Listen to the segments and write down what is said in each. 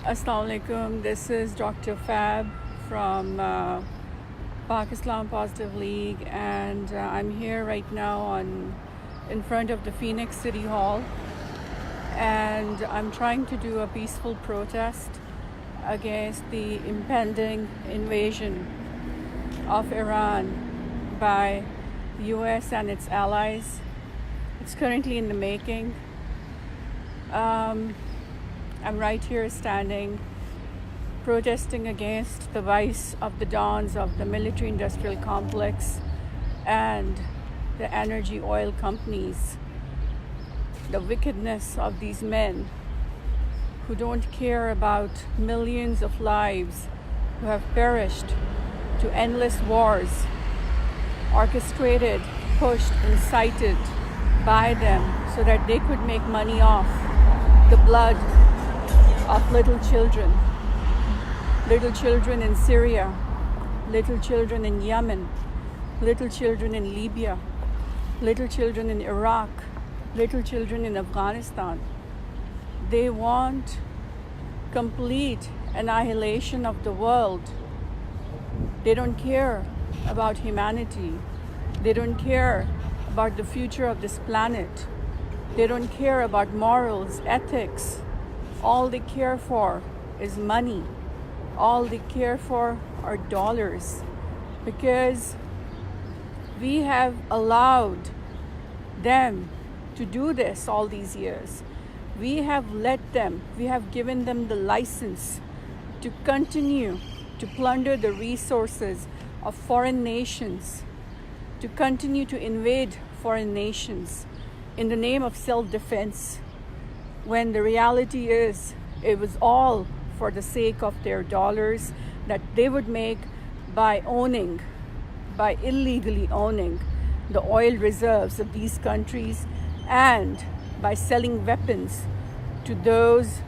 Assalamu alaikum. This is Dr. Fab from Pakistan Positive League, and I'm here right now in front of the PHX City Hall, and I'm trying to do a peaceful protest against the impending invasion of Iran by the US and its allies. It's currently in the making. I'm right here standing, protesting against the vice of the dons of the military-industrial complex and the energy oil companies, the wickedness of these men who don't care about millions of lives who have perished to endless wars, orchestrated, pushed, incited by them so that they could make money off the blood of little children in Syria, little children in Yemen, little children in Libya, little children in Iraq, little children in Afghanistan. They want complete annihilation of the world. They don't care about humanity. They don't care about the future of this planet. They don't care about morals, ethics. All they care for is money. All they care for are dollars, because we have allowed them to do this all these years. We have let them, we have given them the license to continue to plunder the resources of foreign nations, to continue to invade foreign nations in the name of self-defense, when the reality is it was all for the sake of their dollars that they would make by illegally owning the oil reserves of these countries, and by selling weapons to those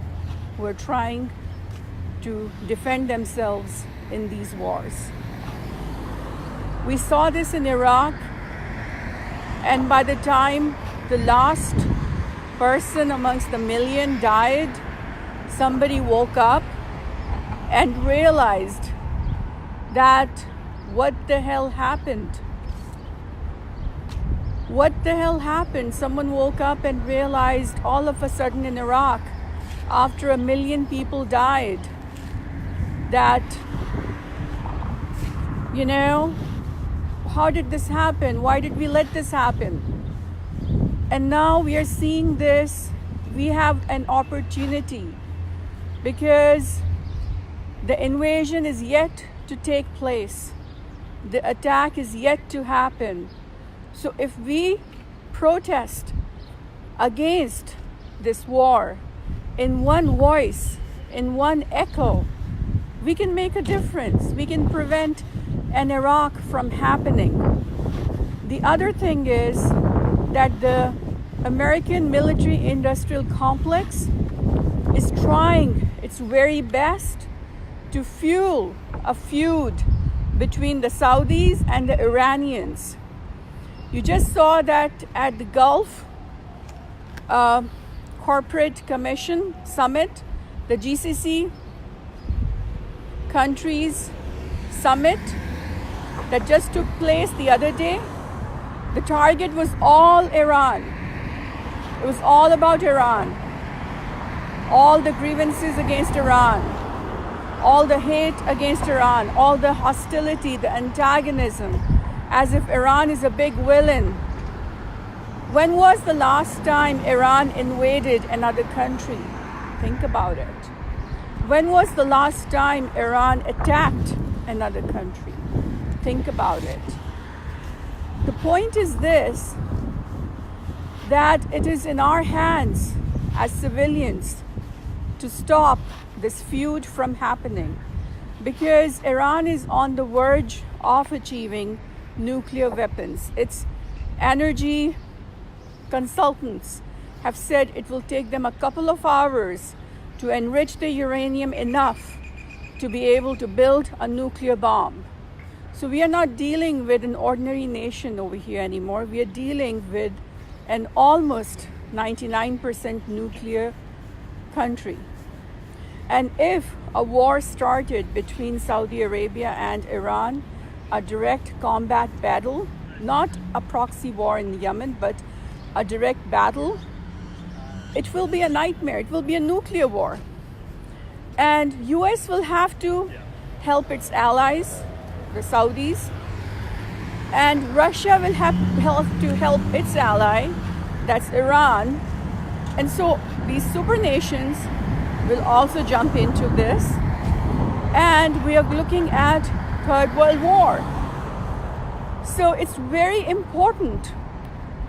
who are trying to defend themselves in these wars. We saw this in Iraq, and by the time the last person amongst the million died, somebody woke up and realized that what the hell happened? What the hell happened? Someone woke up and realized all of a sudden in Iraq, after 1 million people died, that, how did this happen? Why did we let this happen? And now we are seeing this. We have an opportunity, because the invasion is yet to take place. The attack is yet to happen. So if we protest against this war in one voice, in one echo, we can make a difference. We can prevent an Iraq from happening. The other thing is that the American military-industrial complex is trying its very best to fuel a feud between the Saudis and the Iranians. You just saw that at the Gulf Corporate Commission Summit, the GCC countries summit that just took place the other day. The target was all Iran. It was all about Iran. All the grievances against Iran, all the hate against Iran, all the hostility, the antagonism, as if Iran is a big villain. When was the last time Iran invaded another country? Think about it. When was the last time Iran attacked another country? Think about it. The point is this, that it is in our hands as civilians to stop this feud from happening, because Iran is on the verge of achieving nuclear weapons. Its energy consultants have said it will take them a couple of hours to enrich the uranium enough to be able to build a nuclear bomb. So we are not dealing with an ordinary nation over here anymore. We are dealing with an almost 99% nuclear country. And if a war started between Saudi Arabia and Iran, a direct combat battle, not a proxy war in Yemen, but a direct battle, it will be a nightmare. It will be a nuclear war. And US will have to help its allies, the Saudis, and Russia will have to help its ally, that's Iran. And so these super nations will also jump into this. And we are looking at Third World War. So it's very important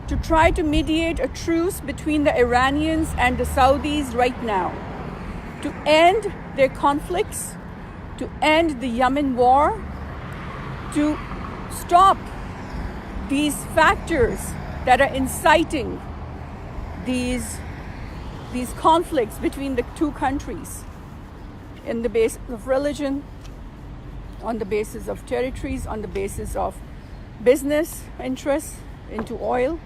to try to mediate a truce between the Iranians and the Saudis right now, to end their conflicts, to end the Yemen war, to stop these factors that are inciting these conflicts between the two countries in the basis of religion, on the basis of territories, on the basis of business interests into oil.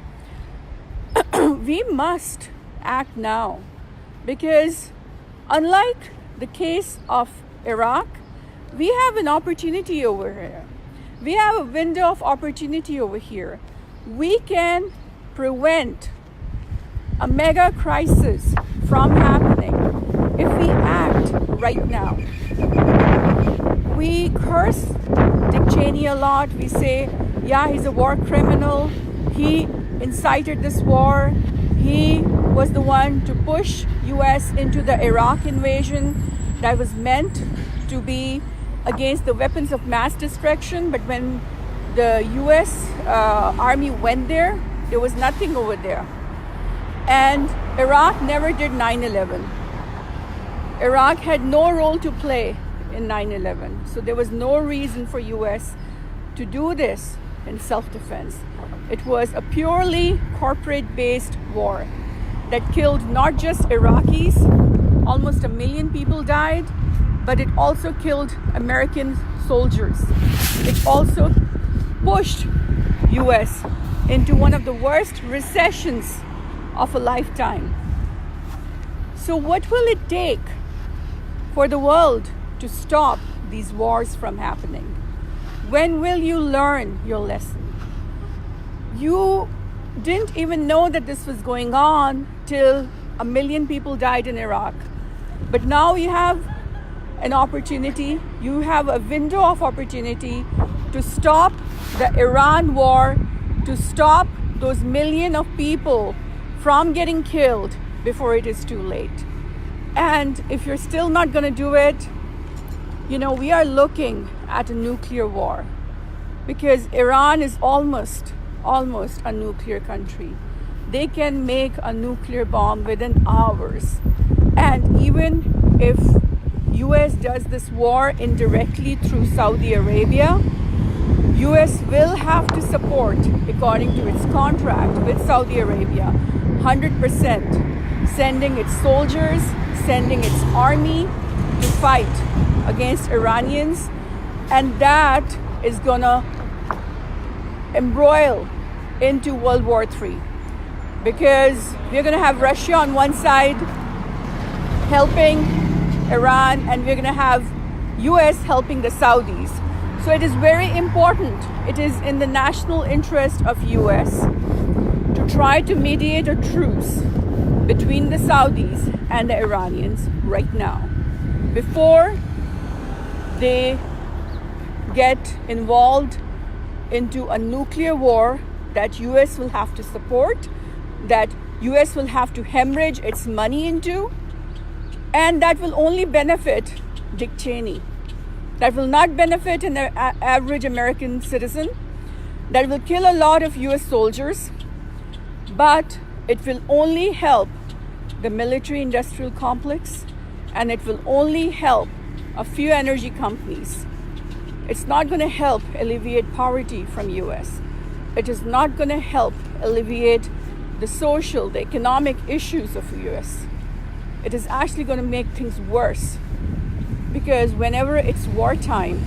We must act now, because unlike the case of Iraq, we have an opportunity over here. We have a window of opportunity over here. We can prevent a mega crisis from happening if we act right now. We curse Dick Cheney a lot. We say, yeah, he's a war criminal. He incited this war. He was the one to push US into the Iraq invasion that was meant to be against the weapons of mass destruction. But when the US army went there was nothing over there. And Iraq never did 9/11. Iraq had no role to play in 9/11. So there was no reason for US to do this in self-defense. It was a purely corporate-based war that killed not just Iraqis, almost 1 million people died, but it also killed American soldiers. It also pushed US into one of the worst recessions of a lifetime. So what will it take for the world to stop these wars from happening? When will you learn your lesson? You didn't even know that this was going on till 1 million people died in Iraq. But now you have an opportunity, you have a window of opportunity to stop the Iran war, to stop those millions of people from getting killed before it is too late. And if you're still not going to do it, we are looking at a nuclear war, because Iran is almost a nuclear country. They can make a nuclear bomb within hours. And even if US does this war indirectly through Saudi Arabia, US will have to support, according to its contract with Saudi Arabia, 100%, sending its soldiers, sending its army to fight against Iranians. And that is gonna embroil into World War III, because we're gonna have Russia on one side helping Iran, and we're gonna have US helping the Saudis. So it is very important, it is in the national interest of US to try to mediate a truce between the Saudis and the Iranians right now, before they get involved into a nuclear war that US will have to support, that US will have to hemorrhage its money into, and that will only benefit Dick Cheney. That will not benefit an average American citizen. That will kill a lot of US soldiers, but it will only help the military-industrial complex, and it will only help a few energy companies. It's not going to help alleviate poverty from US. It is not going to help alleviate the social, the economic issues of US. It is actually going to make things worse, because whenever it's wartime,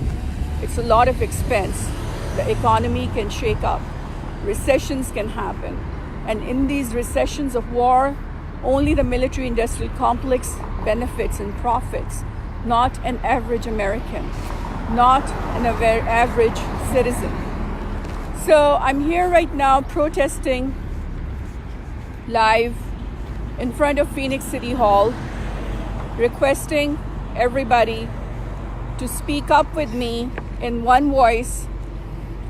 it's a lot of expense. The economy can shake up. Recessions can happen. And in these recessions of war, only the military-industrial complex benefits and profits, not an average American, not an average citizen. So I'm here right now protesting live in front of Phoenix City Hall, requesting everybody to speak up with me in one voice,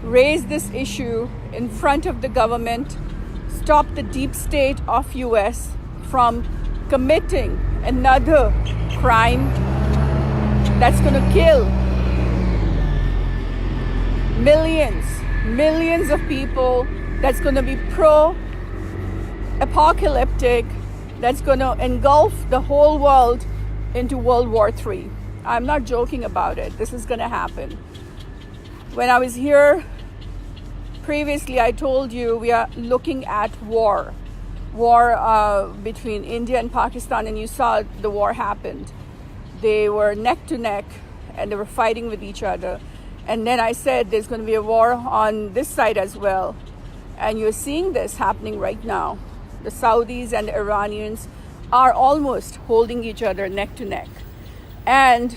raise this issue in front of the government, stop the deep state of US from committing another crime that's going to kill millions of people, that's going to be pro-apocalyptic, that's going to engulf the whole world into World War III. I'm not joking about it. This is going to happen. When I was here previously, I told you we are looking at war between India and Pakistan, and you saw the war happened. They were neck to neck and they were fighting with each other. And then I said there's going to be a war on this side as well. And you're seeing this happening right now. The Saudis and the Iranians are almost holding each other neck to neck. And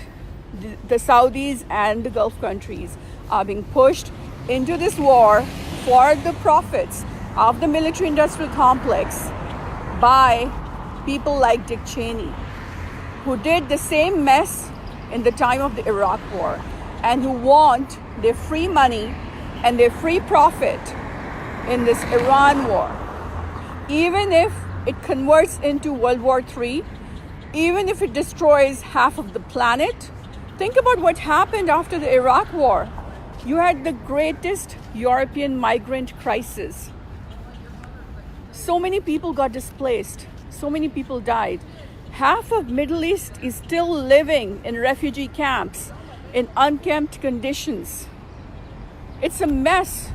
the Saudis and the Gulf countries are being pushed into this war for the profits of the military-industrial complex by people like Dick Cheney, who did the same mess in the time of the Iraq War and who want their free money and their free profit in this Iran war. Even if it converts into World War III, even if it destroys half of the planet, think about what happened after the Iraq War. You had the greatest European migrant crisis. So many people got displaced. So many people died. Half of Middle East is still living in refugee camps in unkempt conditions. It's a mess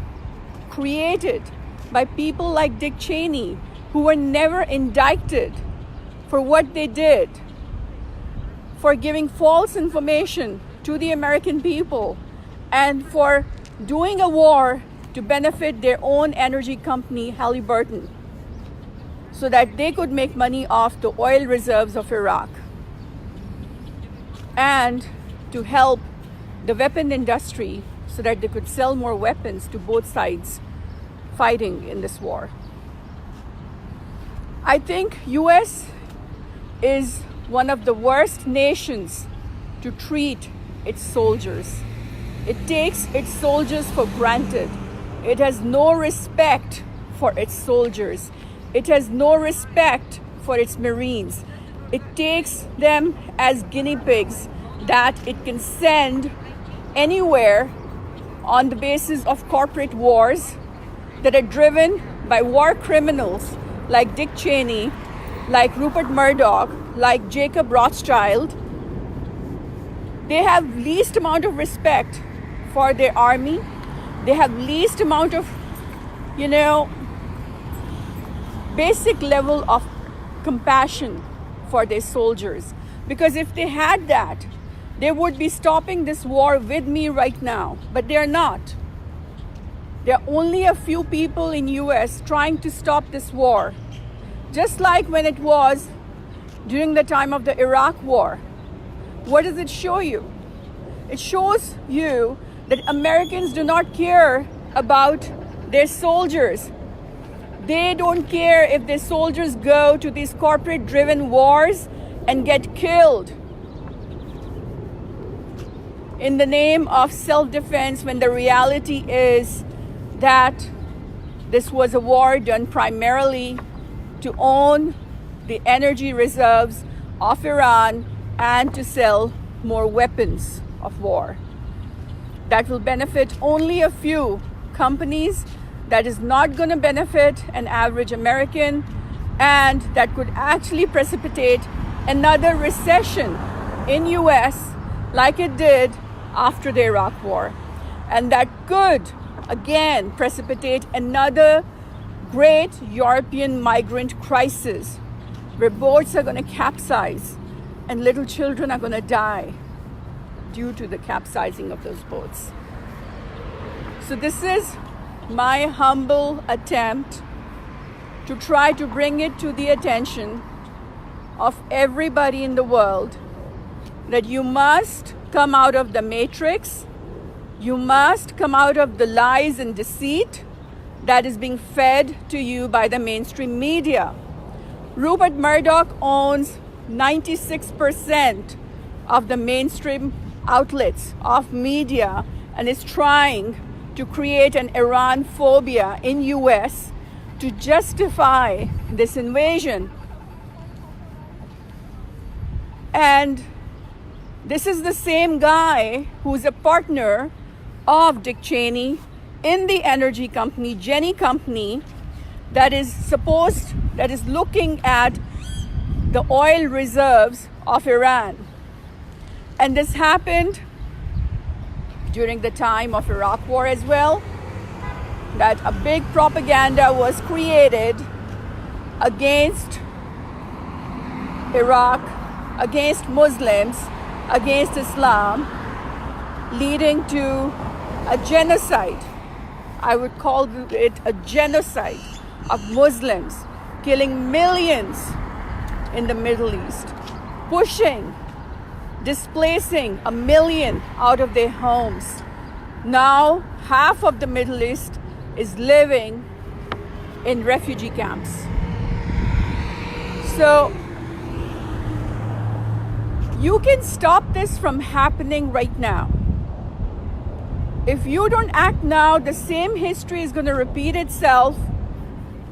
created by people like Dick Cheney, who were never indicted for what they did, for giving false information to the American people, and for doing a war to benefit their own energy company, Halliburton, so that they could make money off the oil reserves of Iraq, and to help the weapon industry so that they could sell more weapons to both sides fighting in this war. I think US is one of the worst nations to treat its soldiers. It takes its soldiers for granted. It has no respect for its soldiers. It has no respect for its Marines. It takes them as guinea pigs that it can send anywhere on the basis of corporate wars that are driven by war criminals like Dick Cheney, like Rupert Murdoch, like Jacob Rothschild. They have least amount of respect for their army. They have least amount of, basic level of compassion for their soldiers. Because if they had that, they would be stopping this war with me right now. But they're not. There are only a few people in US trying to stop this war. Just like when it was during the time of the Iraq War. What does it show you? It shows you that Americans do not care about their soldiers. They don't care if their soldiers go to these corporate-driven wars and get killed in the name of self-defense, when the reality is that this was a war done primarily to own the energy reserves of Iran and to sell more weapons of war. That will benefit only a few companies, that is not going to benefit an average American, and that could actually precipitate another recession in US like it did after the Iraq War. And that could again precipitate another great European migrant crisis where boats are going to capsize and little children are going to die due to the capsizing of those boats. So this is my humble attempt to try to bring it to the attention of everybody in the world that you must come out of the matrix. You must come out of the lies and deceit that is being fed to you by the mainstream media. Rupert Murdoch owns 96% of the mainstream outlets of media and is trying to create an Iran phobia in US to justify this invasion. And this is the same guy who's a partner of Dick Cheney in the energy company, Jenny Company, that is looking at the oil reserves of Iran. And this happened during the time of Iraq War as well, that a big propaganda was created against Iraq, against Muslims, against Islam, leading to a genocide. I would call it a genocide of Muslims, killing millions in the Middle East, displacing 1 million out of their homes. Now, half of the Middle East is living in refugee camps. So, you can stop this from happening right now. If you don't act now, the same history is going to repeat itself,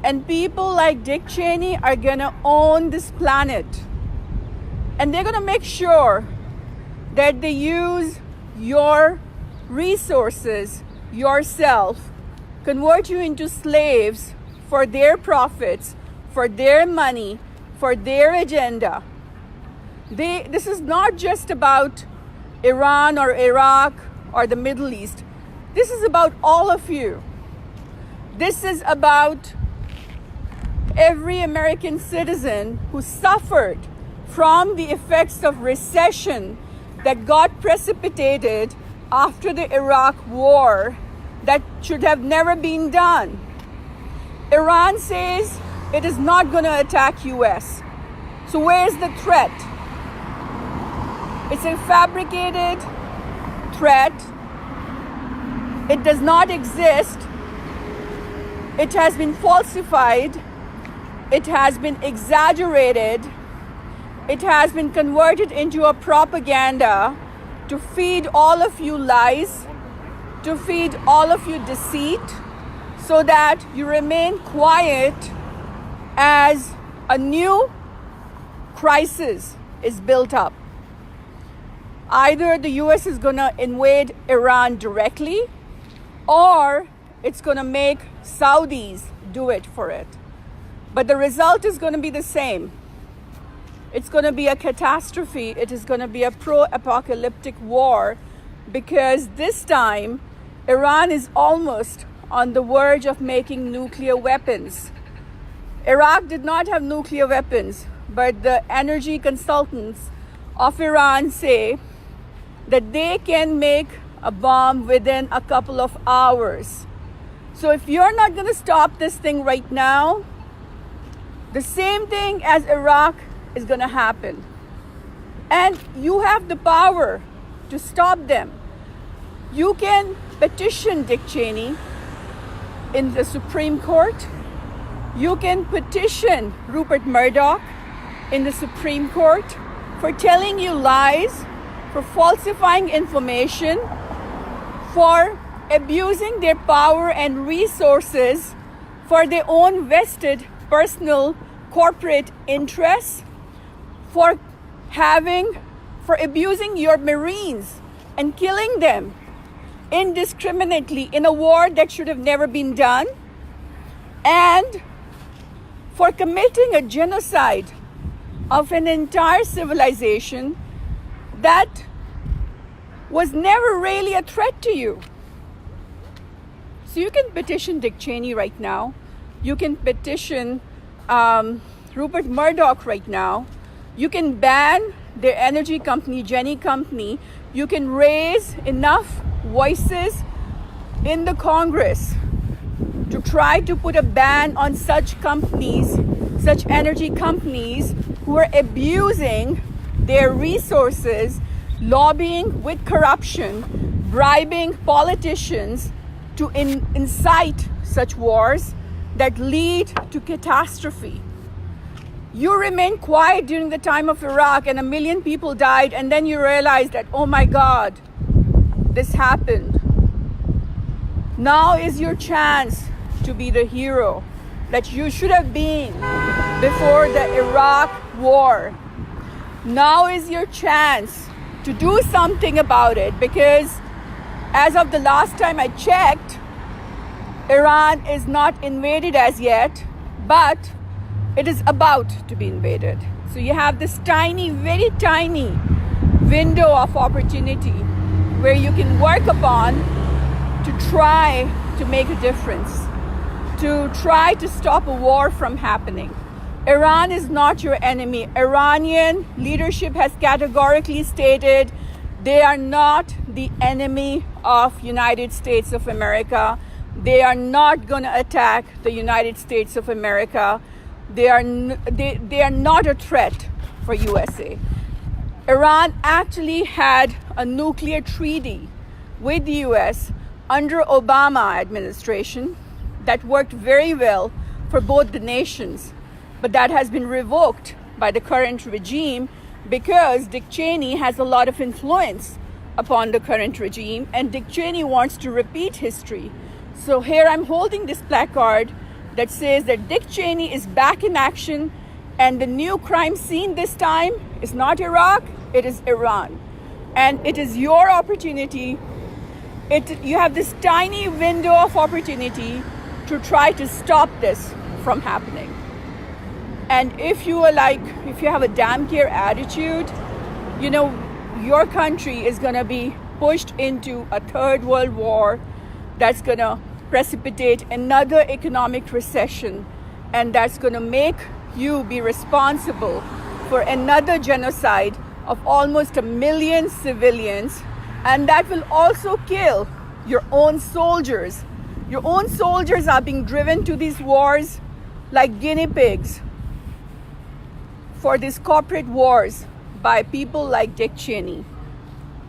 and people like Dick Cheney are going to own this planet. And they're going to make sure that they use your resources, yourself, convert you into slaves for their profits, for their money, for their agenda. This is not just about Iran or Iraq or the Middle East. This is about all of you. This is about every American citizen who suffered from the effects of recession that got precipitated after the Iraq war that should have never been done. Iran says it is not going to attack US. So where's the threat? It's a fabricated threat. It does not exist. It has been falsified. It has been exaggerated. It has been converted into a propaganda to feed all of you lies, to feed all of you deceit, so that you remain quiet as a new crisis is built up. Either the US is going to invade Iran directly, or it's going to make Saudis do it for it. But the result is going to be the same. It's going to be a catastrophe. It is going to be a pro-apocalyptic war, because this time Iran is almost on the verge of making nuclear weapons. Iraq did not have nuclear weapons, but the energy consultants of Iran say that they can make a bomb within a couple of hours. So if you're not going to stop this thing right now, the same thing as Iraq is going to happen. And you have the power to stop them. You can petition Dick Cheney in the Supreme Court. You can petition Rupert Murdoch in the Supreme Court for telling you lies, for falsifying information, for abusing their power and resources for their own vested personal corporate interests, for abusing your Marines and killing them indiscriminately in a war that should have never been done, and for committing a genocide of an entire civilization that was never really a threat to you. So you can petition Dick Cheney right now. You can petition Rupert Murdoch right now. You can ban their energy company, Jenny Company. You can raise enough voices in the Congress to try to put a ban on such companies, such energy companies who are abusing their resources, lobbying with corruption, bribing politicians to incite such wars that lead to catastrophe. You remain quiet during the time of Iraq and 1 million people died, and then you realize that, oh my God, this happened. Now is your chance to be the hero that you should have been before the Iraq war. Now is your chance to do something about it, because as of the last time I checked, Iran is not invaded as yet, but it is about to be invaded. So you have this tiny, very tiny window of opportunity where you can work upon to try to make a difference, to try to stop a war from happening. Iran is not your enemy. Iranian leadership has categorically stated they are not the enemy of United States of America. They are not going to attack the United States of America. They are not a threat for USA. Iran actually had a nuclear treaty with the US under Obama administration that worked very well for both the nations, but that has been revoked by the current regime because Dick Cheney has a lot of influence upon the current regime, and Dick Cheney wants to repeat history. So here I'm holding this placard that says that Dick Cheney is back in action, and the new crime scene this time is not Iraq, it is Iran. And it is your opportunity. You have this tiny window of opportunity to try to stop this from happening. And if you have a damn care attitude, your country is going to be pushed into a third world war that's going to precipitate another economic recession, and that's going to make you be responsible for another genocide of almost 1 million civilians, and that will also kill your own soldiers. Your own soldiers are being driven to these wars like guinea pigs for these corporate wars by people like Dick Cheney,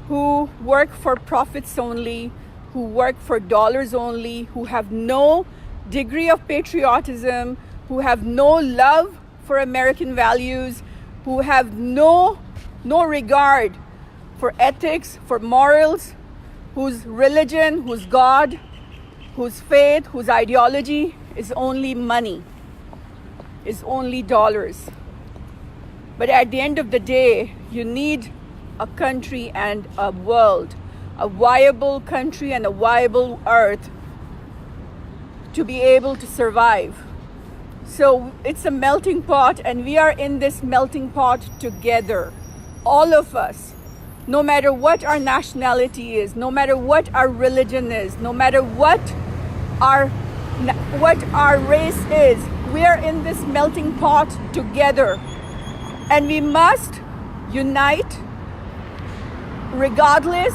who work for profits only, who work for dollars only, who have no degree of patriotism, who have no love for American values, who have no regard for ethics, for morals, whose religion, whose God, whose faith, whose ideology is only money, is only dollars. But at the end of the day, you need a country and a world, a viable country and a viable earth to be able to survive. So it's a melting pot, and we are in this melting pot together. All of us, no matter what our nationality is, no matter what our religion is, no matter what our race is, we are in this melting pot together. And we must unite regardless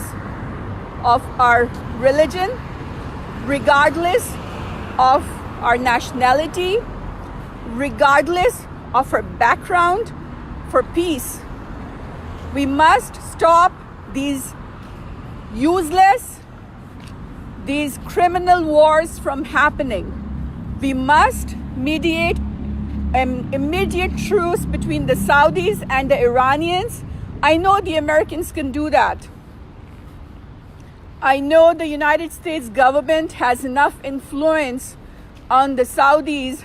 of our religion, regardless of our nationality, regardless of our background, for peace. We must stop these useless, these criminal wars from happening. We must mediate an immediate truce between the Saudis and the Iranians. I know the Americans can do that. I know the United States government has enough influence on the Saudis,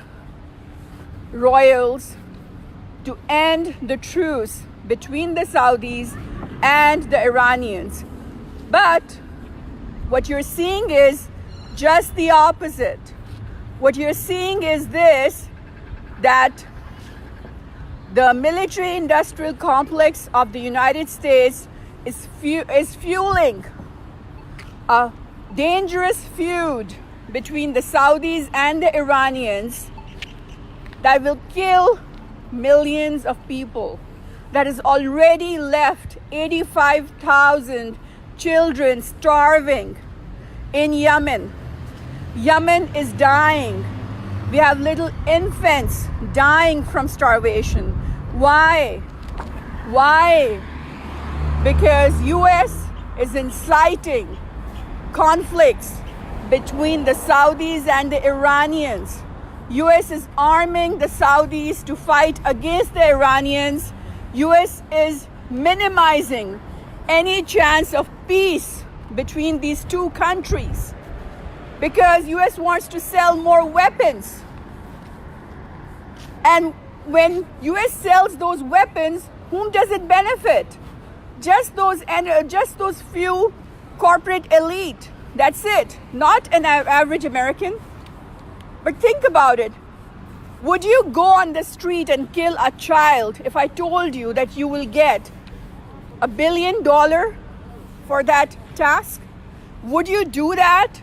royals, to end the truce between the Saudis and the Iranians. But what you're seeing is just the opposite. What you're seeing is this, that the military-industrial complex of the United States is fueling a dangerous feud between the Saudis and the Iranians that will kill millions of people, that has already left 85,000 children starving in Yemen. Yemen is dying. We have little infants dying from starvation. Why? Why? Because US is inciting conflicts between the Saudis and the Iranians. US is arming the Saudis to fight against the Iranians. US is minimizing any chance of peace between these two countries because US wants to sell more weapons. And when US sells those weapons, whom does it benefit? Just those few corporate elite. That's it. Not an average American. But think about it. Would you go on the street and kill a child if I told you that you will get $1 billion for that task? Would you do that?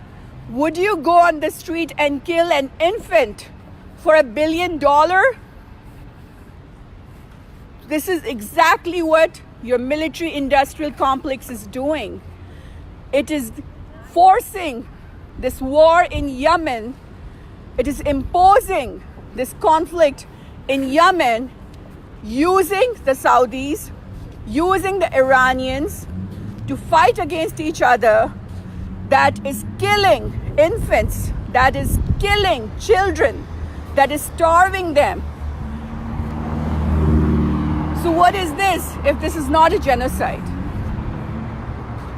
Would you go on the street and kill an infant for $1 billion? This is exactly what your military industrial complex is doing. It is forcing this war in Yemen. It is imposing this conflict in Yemen using the Saudis, using the Iranians to fight against each other. That is killing infants, that is killing children, that is starving them. So what is this if this is not a genocide?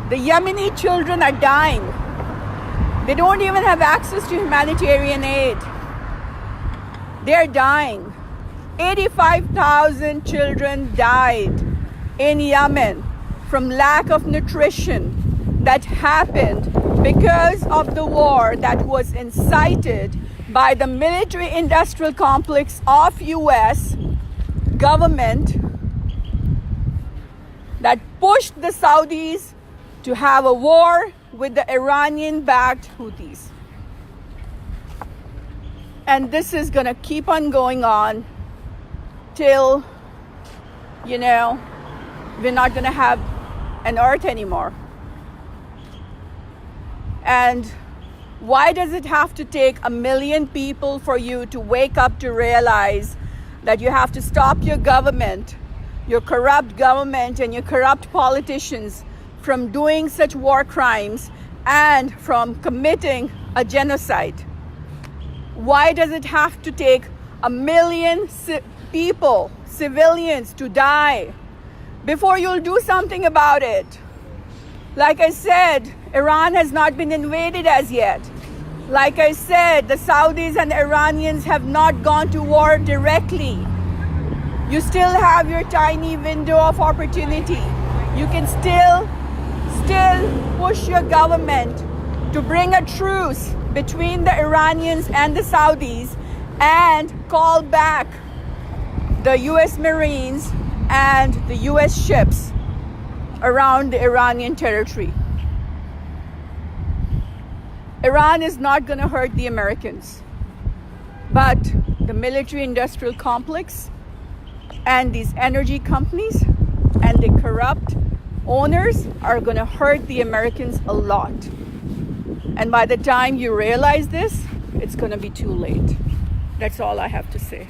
The Yemeni children are dying. They don't even have access to humanitarian aid. They're dying. 85,000 children died in Yemen from lack of nutrition that happened because of the war that was incited by the military industrial complex of US government that pushed the Saudis to have a war with the Iranian-backed Houthis. And this is going to keep on going on till, we're not going to have an earth anymore. And why does it have to take 1 million people for you to wake up to realize that you have to stop your government, your corrupt government and your corrupt politicians from doing such war crimes and from committing a genocide? Why does it have to take 1 million people, civilians, to die before you'll do something about it? Like I said, Iran has not been invaded as yet. Like I said, the Saudis and the Iranians have not gone to war directly. You still have your tiny window of opportunity. You can still push your government to bring a truce between the Iranians and the Saudis and call back the US Marines and the US ships around the Iranian territory. Iran is not going to hurt the Americans, but the military industrial complex and these energy companies and the corrupt owners are going to hurt the Americans a lot. And by the time you realize this, it's going to be too late. That's all I have to say.